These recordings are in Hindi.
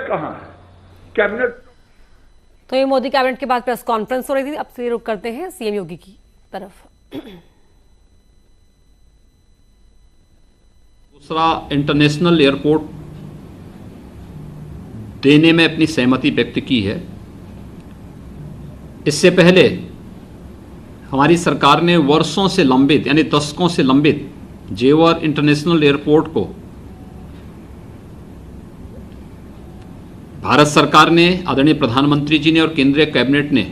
कहां है? कैबिनेट। तो ये मोदी कैबिनेट के बाद प्रेस कॉन्फ्रेंस हो रही थी। अब से रुक करते हैं सीएम योगी की तरफ। दूसरा इंटरनेशनल एयरपोर्ट देने में अपनी सहमति व्यक्त की है। इससे पहले हमारी सरकार ने वर्षों से लंबित यानी दशकों से लंबित जेवर इंटरनेशनल एयरपोर्ट को भारत सरकार ने, आदरणीय प्रधानमंत्री जी ने और केंद्रीय कैबिनेट ने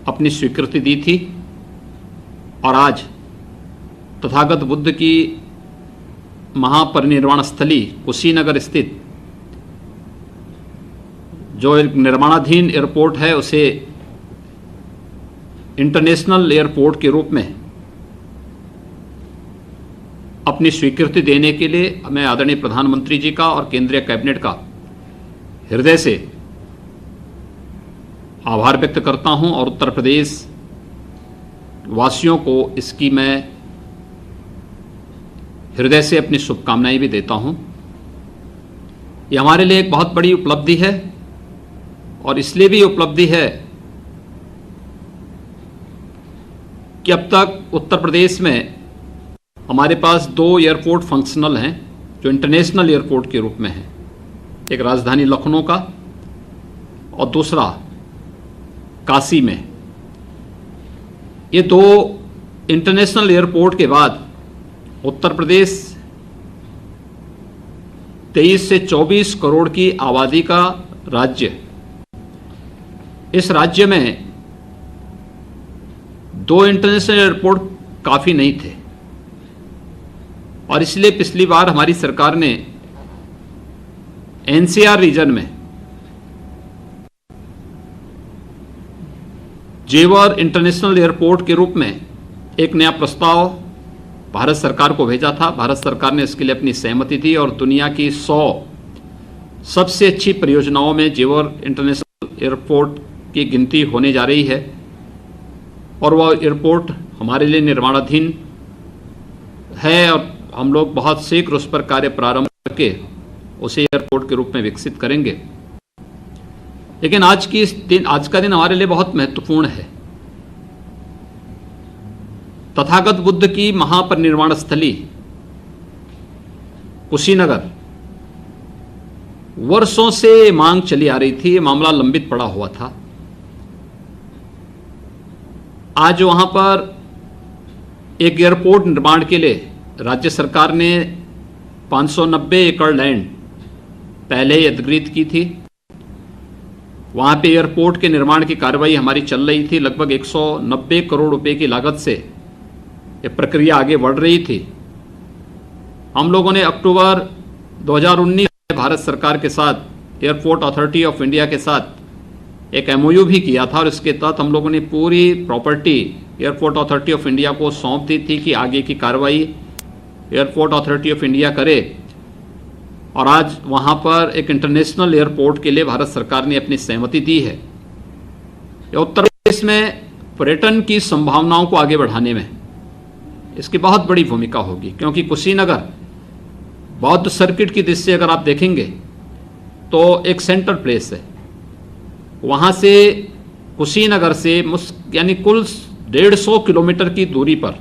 अपनी स्वीकृति दी थी। और आज तथागत बुद्ध की महापरिनिर्वाण स्थली कुशीनगर स्थित जो एक निर्माणाधीन एयरपोर्ट है उसे इंटरनेशनल एयरपोर्ट के रूप में अपनी स्वीकृति देने के लिए मैं आदरणीय प्रधानमंत्री जी का और केंद्रीय कैबिनेट का हृदय से आभार व्यक्त करता हूं और उत्तर प्रदेश वासियों को इसकी मैं हृदय से अपनी शुभकामनाएं भी देता हूं। यह हमारे लिए एक बहुत बड़ी उपलब्धि है और इसलिए भी उपलब्धि है कि अब तक उत्तर प्रदेश में हमारे पास 2 एयरपोर्ट फंक्शनल हैं जो इंटरनेशनल एयरपोर्ट के रूप में हैं। एक राजधानी लखनऊ का और दूसरा काशी में। ये 2 इंटरनेशनल एयरपोर्ट के बाद उत्तर प्रदेश 23 से 24 करोड़ की आबादी का राज्य। इस राज्य में 2 इंटरनेशनल एयरपोर्ट काफी नहीं थे और इसलिए पिछली बार हमारी सरकार ने एनसीआर रीजन में जेवर इंटरनेशनल एयरपोर्ट के रूप में एक नया प्रस्ताव भारत सरकार को भेजा था। भारत सरकार ने इसके लिए अपनी सहमति दी और दुनिया की 100 सबसे अच्छी परियोजनाओं में जेवर इंटरनेशनल एयरपोर्ट की गिनती होने जा रही है और वह एयरपोर्ट हमारे लिए निर्माणाधीन है और हम लोग बहुत शीघ्र उस पर कार्य प्रारंभ करके उसे एयरपोर्ट के रूप में विकसित करेंगे। लेकिन आज का दिन हमारे लिए बहुत महत्वपूर्ण है। तथागत बुद्ध की महापरिनिर्वाण स्थली कुशीनगर वर्षों से मांग चली आ रही थी। ये मामला लंबित पड़ा हुआ था। आज वहां पर एक एयरपोर्ट निर्माण के लिए राज्य सरकार ने 590 एकड़ लैंड पहले ही अधिग्रहित की थी। वहां पे एयरपोर्ट के निर्माण की कार्रवाई हमारी चल रही थी। लगभग 190 करोड़ रुपए की लागत से ये प्रक्रिया आगे बढ़ रही थी। हम लोगों ने अक्टूबर 2019 में भारत सरकार के साथ एयरपोर्ट अथॉरिटी ऑफ इंडिया के साथ एक एमओयू भी किया था और इसके तहत हम लोगों ने पूरी property airport authority of India को सौंप दी थी कि आगे की कार्रवाई एयरपोर्ट अथॉरिटी ऑफ इंडिया करे। और आज वहां पर एक इंटरनेशनल एयरपोर्ट के लिए भारत सरकार ने अपनी सहमति दी है। उत्तर प्रदेश में पर्यटन की संभावनाओं को आगे बढ़ाने में इसकी बहुत बड़ी भूमिका होगी, क्योंकि कुशीनगर बौद्ध सर्किट की दृष्टि से अगर आप देखेंगे तो एक सेंट्रल प्लेस है। वहां से कुशीनगर से यानी कुल 150 किलोमीटर की दूरी पर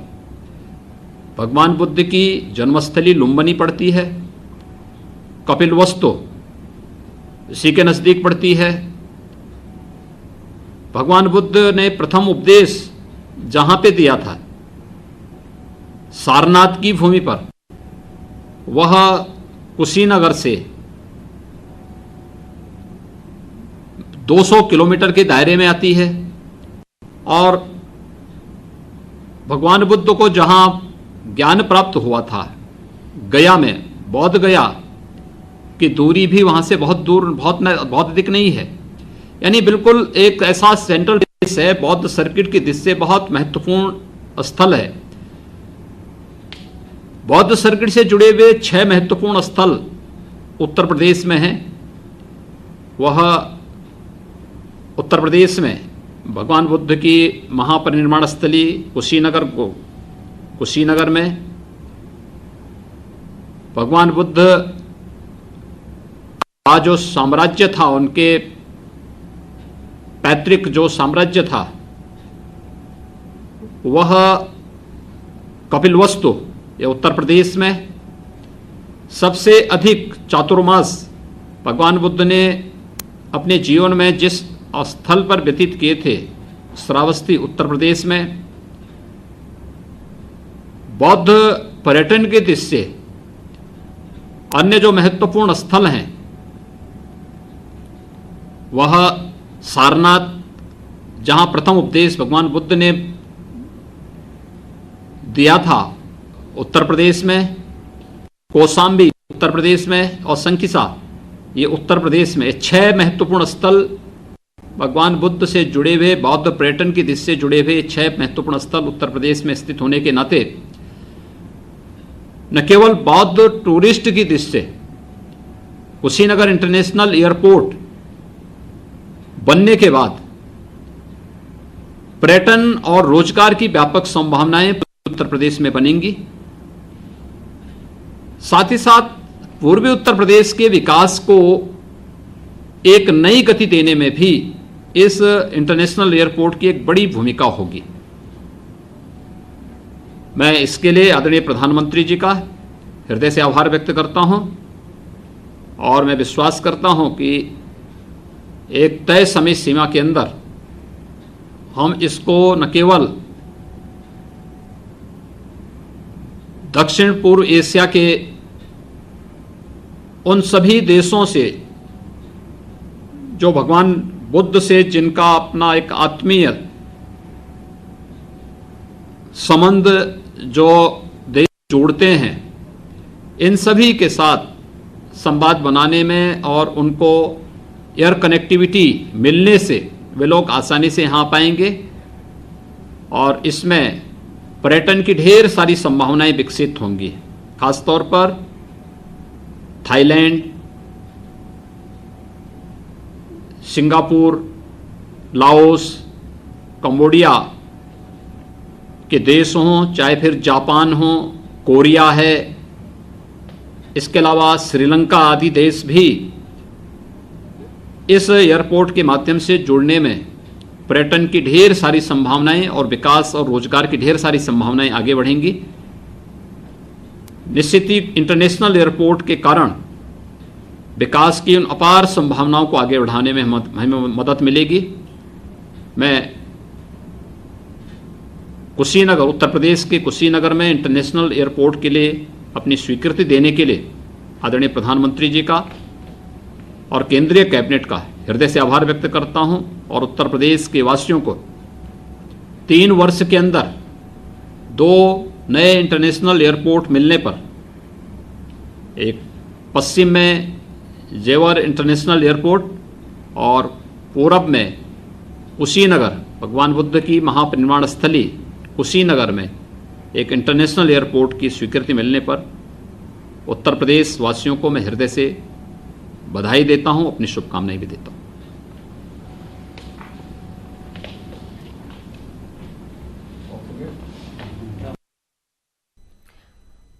भगवान बुद्ध की जन्मस्थली लुम्बिनी पड़ती है। कपिलवस्तु इसी के नजदीक पड़ती है। भगवान बुद्ध ने प्रथम उपदेश जहां पे दिया था सारनाथ की भूमि पर, वह कुशीनगर से 200 किलोमीटर के दायरे में आती है। और भगवान बुद्ध को जहां ज्ञान प्राप्त हुआ था गया में, बौद्ध गया की दूरी भी वहां से बहुत दूर, बहुत अधिक नहीं है। यानी बिल्कुल एक ऐसा सेंट्रल प्लेस है, बौद्ध सर्किट की दृष्टि से बहुत महत्वपूर्ण स्थल है। बौद्ध सर्किट से जुड़े हुए 6 महत्वपूर्ण स्थल उत्तर प्रदेश में हैं। वह उत्तर प्रदेश में भगवान बुद्ध की महापरिनिर्वाण स्थली कुशीनगर में भगवान बुद्ध का जो साम्राज्य था, उनके पैतृक जो साम्राज्य था, वह कपिलवस्तु ये उत्तर प्रदेश में सबसे अधिक चातुर्मास भगवान बुद्ध ने अपने जीवन में जिस स्थल पर व्यतीत किए थे, श्रावस्ती उत्तर प्रदेश में, बौद्ध पर्यटन के दृष्टि से अन्य जो महत्वपूर्ण स्थल हैं वह सारनाथ, जहां प्रथम उपदेश भगवान बुद्ध ने दिया था उत्तर प्रदेश में, कौशाम्बी उत्तर प्रदेश में, और संकिसा ये उत्तर प्रदेश में, 6 महत्वपूर्ण स्थल भगवान बुद्ध से जुड़े हुए, बौद्ध पर्यटन की दृष्टि से जुड़े हुए 6 महत्वपूर्ण स्थल उत्तर प्रदेश में स्थित होने के नाते न केवल बौद्ध टूरिस्ट की दृष्टि से कुशीनगर इंटरनेशनल एयरपोर्ट बनने के बाद पर्यटन और रोजगार की व्यापक संभावनाएं उत्तर प्रदेश में बनेंगी। साथ ही साथ पूर्वी उत्तर प्रदेश के विकास को एक नई गति देने में भी इस इंटरनेशनल एयरपोर्ट की एक बड़ी भूमिका होगी। मैं इसके लिए आदरणीय प्रधानमंत्री जी का हृदय से आभार व्यक्त करता हूं और मैं विश्वास करता हूं कि एक तय समय सीमा के अंदर हम इसको न केवल दक्षिण पूर्व एशिया के उन सभी देशों से जो भगवान बुद्ध से जिनका अपना एक आत्मीय संबंध जो देश जोड़ते हैं, इन सभी के साथ संवाद बनाने में और उनको एयर कनेक्टिविटी मिलने से वे लोग आसानी से यहाँ पाएंगे और इसमें पर्यटन की ढेर सारी संभावनाएं विकसित होंगी। खासतौर पर थाईलैंड, सिंगापुर, लाओस, कंबोडिया के देश हों, चाहे फिर जापान हो, कोरिया है, इसके अलावा श्रीलंका आदि देश भी इस एयरपोर्ट के माध्यम से जुड़ने में पर्यटन की ढेर सारी संभावनाएं और विकास और रोजगार की ढेर सारी संभावनाएं आगे बढ़ेंगी। निश्चित ही इंटरनेशनल एयरपोर्ट के कारण विकास की उन अपार संभावनाओं को आगे बढ़ाने में हमें मदद मिलेगी। मैं कुशीनगर, उत्तर प्रदेश के कुशीनगर में इंटरनेशनल एयरपोर्ट के लिए अपनी स्वीकृति देने के लिए आदरणीय प्रधानमंत्री जी का और केंद्रीय कैबिनेट का हृदय से आभार व्यक्त करता हूं और उत्तर प्रदेश के वासियों को 3 वर्ष के अंदर 2 नए इंटरनेशनल एयरपोर्ट मिलने पर, एक पश्चिम में जेवर इंटरनेशनल एयरपोर्ट और पूरब में कुशीनगर, भगवान बुद्ध की महापरिनिर्वाण स्थली कुशीनगर में एक इंटरनेशनल एयरपोर्ट की स्वीकृति मिलने पर उत्तर प्रदेश वासियों को मैं हृदय से बधाई देता हूं, अपनी शुभकामनाएं भी देता हूं।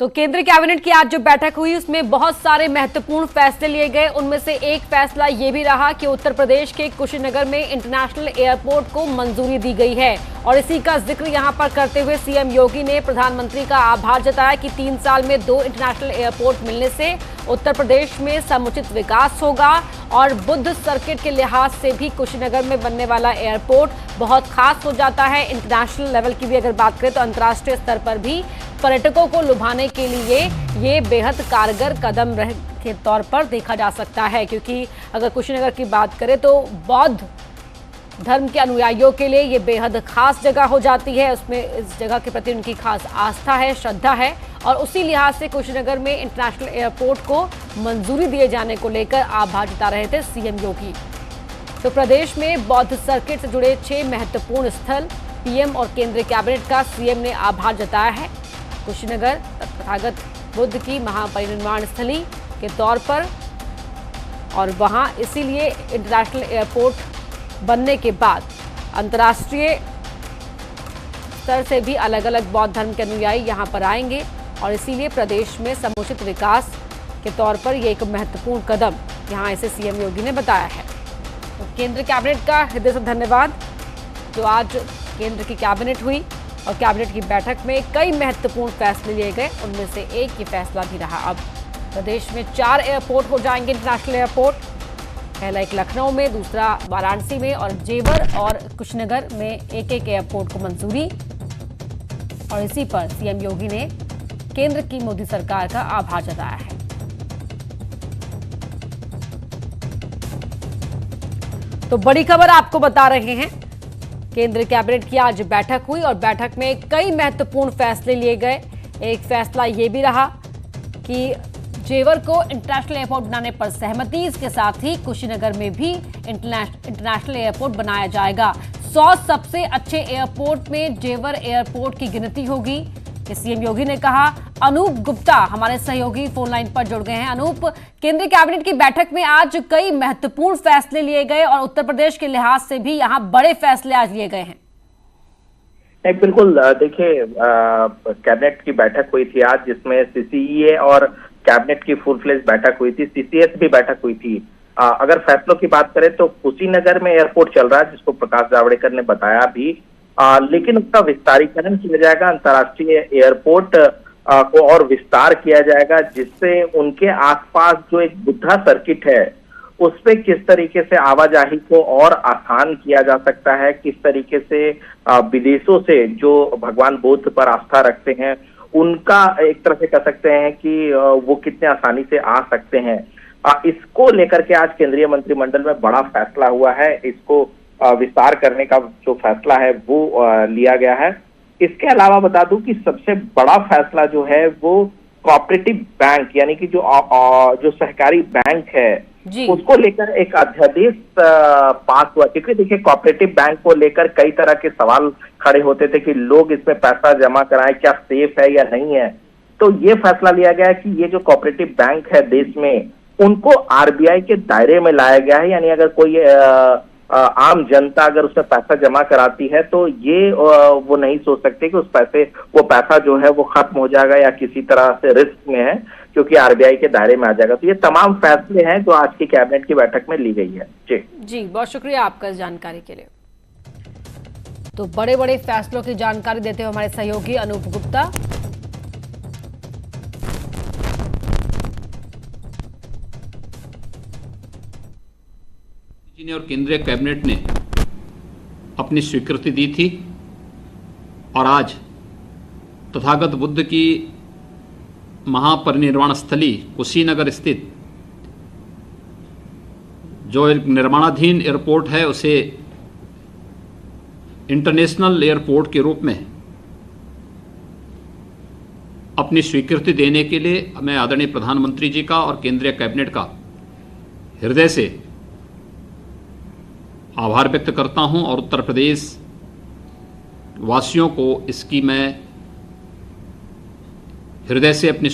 तो केंद्रीय कैबिनेट की आज जो बैठक हुई उसमें बहुत सारे महत्वपूर्ण फैसले लिए गए। उनमें से एक फैसला ये भी रहा कि उत्तर प्रदेश के कुशीनगर में इंटरनेशनल एयरपोर्ट को मंजूरी दी गई है और इसी का जिक्र यहां पर करते हुए सीएम योगी ने प्रधानमंत्री का आभार जताया कि 3 साल में 2 इंटरनेशनल एयरपोर्ट मिलने से उत्तर प्रदेश में समुचित विकास होगा और बुद्ध सर्किट के लिहाज से भी कुशीनगर में बनने वाला एयरपोर्ट बहुत खास हो जाता है। इंटरनेशनल लेवल की भी अगर बात करें तो अंतर्राष्ट्रीय स्तर पर भी पर्यटकों को लुभाने के लिए ये बेहद कारगर कदम के तौर पर देखा जा सकता है, क्योंकि अगर कुशीनगर की बात करें तो बौद्ध धर्म के अनुयायियों के लिए ये बेहद खास जगह हो जाती है। उसमें इस जगह के प्रति उनकी खास आस्था है, श्रद्धा है और उसी लिहाज से कुशीनगर में इंटरनेशनल एयरपोर्ट को मंजूरी दिए जाने को लेकर आभार जता रहे थे सीएम योगी। तो प्रदेश में बौद्ध सर्किट से जुड़े 6 महत्वपूर्ण स्थल पीएम और केंद्रीय कैबिनेट का सीएम ने आभार जताया है। कुशीनगर तथागत बुद्ध की महापरिनिर्वाण स्थली के तौर पर और वहां इसीलिए इंटरनेशनल एयरपोर्ट बनने के बाद अंतर्राष्ट्रीय स्तर से भी अलग अलग बौद्ध धर्म के अनुयायी यहां पर आएंगे और इसीलिए प्रदेश में समुचित विकास के तौर पर यह एक महत्वपूर्ण कदम यहाँ इसे सीएम योगी ने बताया है। तो केंद्र कैबिनेट का हृदय से धन्यवाद। जो आज केंद्र की कैबिनेट हुई और कैबिनेट की बैठक में कई महत्वपूर्ण फैसले लिए गए, उनमें से एक ये फैसला भी रहा। अब प्रदेश में 4 एयरपोर्ट हो जाएंगे इंटरनेशनल एयरपोर्ट। पहला एक लखनऊ में, दूसरा वाराणसी में और जेवर और कुशीनगर में एक एयरपोर्ट को मंजूरी। और इसी पर सीएम योगी ने केंद्र की मोदी सरकार का आभार जताया है। तो बड़ी खबर आपको बता रहे हैं, केंद्र कैबिनेट की आज बैठक हुई और बैठक में कई महत्वपूर्ण फैसले लिए गए। एक फैसला ये भी रहा कि जेवर को इंटरनेशनल एयरपोर्ट बनाने पर सहमति, इसके साथ ही कुशीनगर में भी इंटरनेशनल एयरपोर्ट बनाया जाएगा। 100 सबसे अच्छे एयरपोर्ट में जेवर एयरपोर्ट की गिनती होगी, सीएम योगी ने कहा। अनूप गुप्ता हमारे सहयोगी फोन लाइन पर जुड़ गए हैं। अनूप, केंद्रीय कैबिनेट की बैठक में आज कई महत्वपूर्ण फैसले लिए गए और उत्तर प्रदेश के लिहाज से भी यहाँ बड़े फैसले आज लिए गए हैं। बिल्कुल, देखिए कैबिनेट की बैठक हुई थी आज, जिसमें सीसीईए और कैबिनेट की फुल फ्लेज बैठक हुई थी, सीसीएस भी बैठक हुई थी। अगर फैसलों की बात करें तो कुशीनगर में एयरपोर्ट चल रहा है, जिसको प्रकाश जावड़ेकर ने बताया भी, लेकिन उसका विस्तारीकरण किया जाएगा। अंतर्राष्ट्रीय एयरपोर्ट को और विस्तार किया जाएगा, जिससे उनके आसपास जो एक बुद्धा सर्किट है उस पे किस तरीके से आवाजाही को और आसान किया जा सकता है, किस तरीके से विदेशों से जो भगवान बुद्ध पर आस्था रखते हैं उनका एक तरह से कह सकते हैं कि वो कितने आसानी से आ सकते हैं। इसको लेकर के आज केंद्रीय मंत्रिमंडल में बड़ा फैसला हुआ है। इसको विस्तार करने का जो फैसला है वो लिया गया है। इसके अलावा बता दूं कि सबसे बड़ा फैसला जो है वो कोऑपरेटिव बैंक यानी कि जो सहकारी बैंक है उसको लेकर एक अध्यादेश पास हुआ। क्योंकि देखिए कोऑपरेटिव बैंक को लेकर कई तरह के सवाल खड़े होते थे कि लोग इसमें पैसा जमा कराएं, क्या सेफ है या नहीं है। तो ये फैसला लिया गया है कि ये जो कोऑपरेटिव बैंक है देश में, उनको आरबीआई के दायरे में लाया गया है। यानी अगर कोई आम जनता अगर उसमें पैसा जमा कराती है तो ये वो नहीं सोच सकते कि वो पैसा जो है वो खत्म हो जाएगा या किसी तरह से रिस्क में है, क्योंकि आरबीआई के दायरे में आ जाएगा। तो ये तमाम फैसले हैं जो आज की कैबिनेट की बैठक में ली गई है। जी बहुत शुक्रिया आपका इस जानकारी के लिए। तो बड़े बड़े फैसलों की जानकारी देते हुए हमारे सहयोगी अनूप गुप्ता। ने और केंद्रीय कैबिनेट ने अपनी स्वीकृति दी थी और आज तथागत बुद्ध की महापरिनिर्वाण स्थली कुशीनगर स्थित जो एक निर्माणाधीन एयरपोर्ट है उसे इंटरनेशनल एयरपोर्ट के रूप में अपनी स्वीकृति देने के लिए मैं आदरणीय प्रधानमंत्री जी का और केंद्रीय कैबिनेट का हृदय से आभार व्यक्त करता हूं और उत्तर प्रदेश वासियों को इसकी मैं हृदय से अपनी